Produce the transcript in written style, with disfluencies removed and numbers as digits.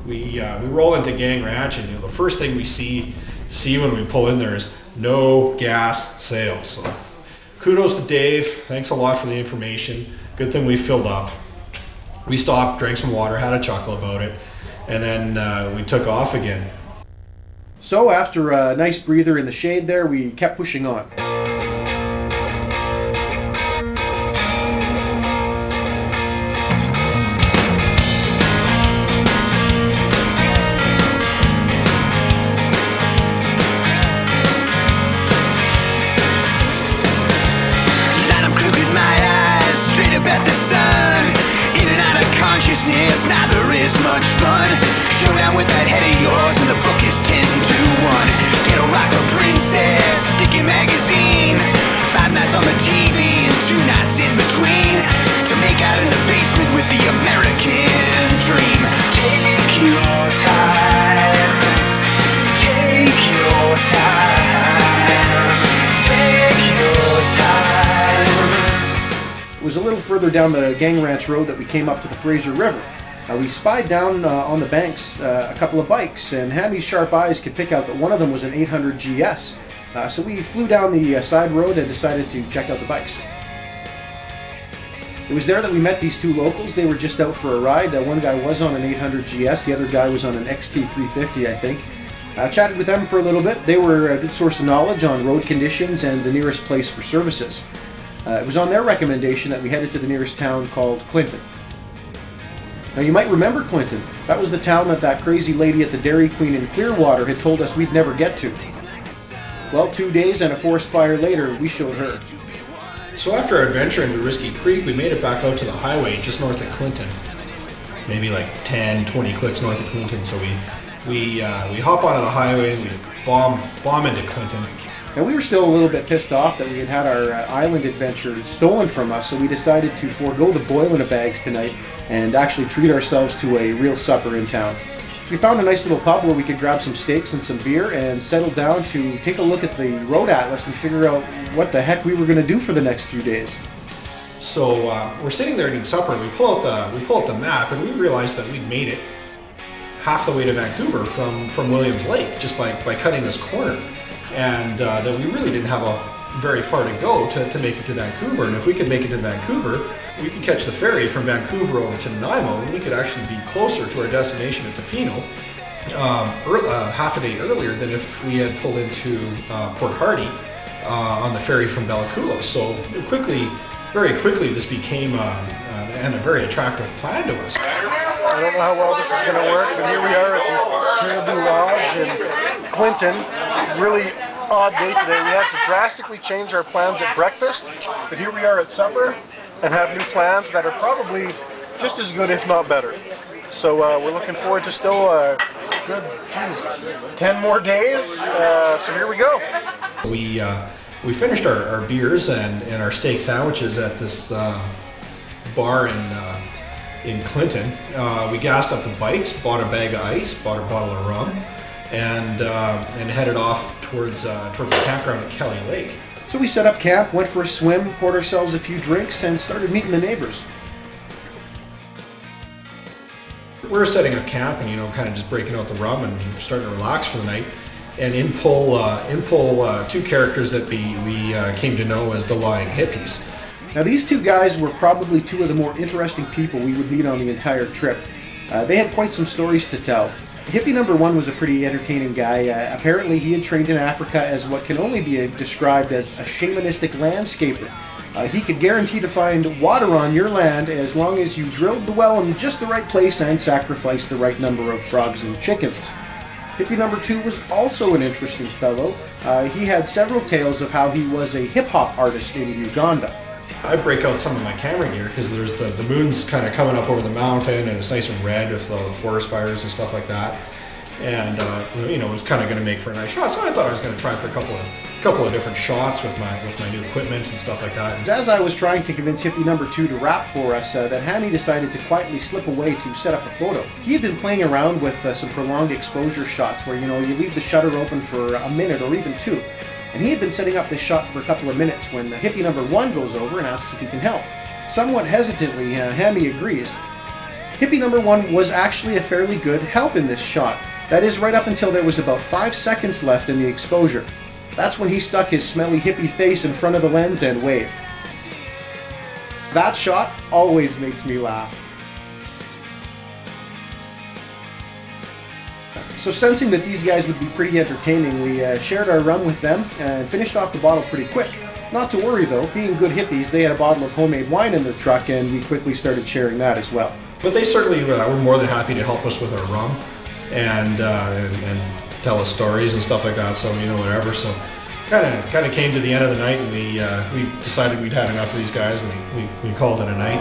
We roll into Gang Ranch, and the first thing we see when we pull in there is no gas sales. So kudos to Dave. Thanks a lot for the information. Good thing we filled up. We stopped, drank some water, had a chuckle about it, and then we took off again. So after a nice breather in the shade there, we kept pushing on. Neither is much fun. Showdown with that head of yours, and the book is 10 to 1. Get a rocker princess, sticky magazines, 5 nights on the TV and 2 nights in between, to make out in the basement with the American dream. Take your time, take your time, take your time. It was a little further down the Gang Ranch Road that we came up to the Fraser River. We spied down on the banks a couple of bikes, and Hammy's sharp eyes could pick out that one of them was an 800 GS. So we flew down the side road and decided to check out the bikes. It was there that we met these two locals. They were just out for a ride. One guy was on an 800 GS, the other guy was on an XT350, I think. Chatted with them for a little bit. They were a good source of knowledge on road conditions and the nearest place for services. It was on their recommendation that we headed to the nearest town called Clinton. Now you might remember Clinton. That was the town that crazy lady at the Dairy Queen in Clearwater had told us we'd never get to. Well, 2 days and a forest fire later, we showed her. So after our adventure into Risky Creek, we made it back out to the highway just north of Clinton. Maybe like 10, 20 clicks north of Clinton. So we hop onto the highway and we bomb into Clinton. Now we were still a little bit pissed off that we had our island adventure stolen from us, so we decided to forego the boiling of bags tonight and actually treat ourselves to a real supper in town. So we found a nice little pub where we could grab some steaks and some beer and settle down to take a look at the road atlas and figure out what the heck we were going to do for the next few days. So we're sitting there eating supper, and we pull out the map, and we realized that we'd made it half the way to Vancouver from Williams Lake just by cutting this corner. And that we really didn't have very far to go to make it to Vancouver. And if we could make it to Vancouver, we could catch the ferry from Vancouver over to Nanaimo, and we could actually be closer to our destination at Tofino half a day earlier than if we had pulled into Port Hardy on the ferry from Bella Coola. So very quickly, this became a very attractive plan to us. I don't know how well this is going to work, but here we are at the Caribou Lodge in Clinton. Really odd day today. We had to drastically change our plans at breakfast, but here we are at supper and have new plans that are probably just as good, if not better. So we're looking forward to still good, 10 more days. So here we go. We finished our beers and our steak sandwiches at this bar in Clinton. We gassed up the bikes, bought a bag of ice, bought a bottle of rum, and headed off towards the campground at Kelly Lake. So we set up camp, went for a swim, poured ourselves a few drinks, and started meeting the neighbors. We were setting up camp and kind of just breaking out the rum and starting to relax for the night. And in pull 2 characters that we came to know as the Lying Hippies. Now these 2 guys were probably 2 of the more interesting people we would meet on the entire trip. They had quite some stories to tell. Hippie number 1 was a pretty entertaining guy. Apparently he had trained in Africa as what can only be described as a shamanistic landscaper. He could guarantee to find water on your land as long as you drilled the well in just the right place and sacrificed the right number of frogs and chickens. Hippie number 2 was also an interesting fellow. He had several tales of how he was a hip-hop artist in Uganda. I break out some of my camera gear because there's the moon's kind of coming up over the mountain and it's nice and red with the forest fires and stuff like that. And it was kind of going to make for a nice shot. So I thought I was going to try for a couple of different shots with my new equipment and stuff like that. As I was trying to convince hippie number 2 to rap for us, that Hammy decided to quietly slip away to set up a photo. He had been playing around with some prolonged exposure shots where you leave the shutter open for a minute or even 2. And he had been setting up this shot for a couple of minutes when hippie number 1 goes over and asks if he can help. Somewhat hesitantly, Hammy agrees. Hippie number 1 was actually a fairly good help in this shot. That is, right up until there was about 5 seconds left in the exposure. That's when he stuck his smelly hippie face in front of the lens and waved. That shot always makes me laugh. So sensing that these guys would be pretty entertaining, we shared our rum with them and finished off the bottle pretty quick. Not to worry though, being good hippies, they had a bottle of homemade wine in their truck and we quickly started sharing that as well. But they certainly were more than happy to help us with our rum and tell us stories and stuff like that, so whatever. So kind of came to the end of the night and we decided we'd had enough of these guys and we called it a night.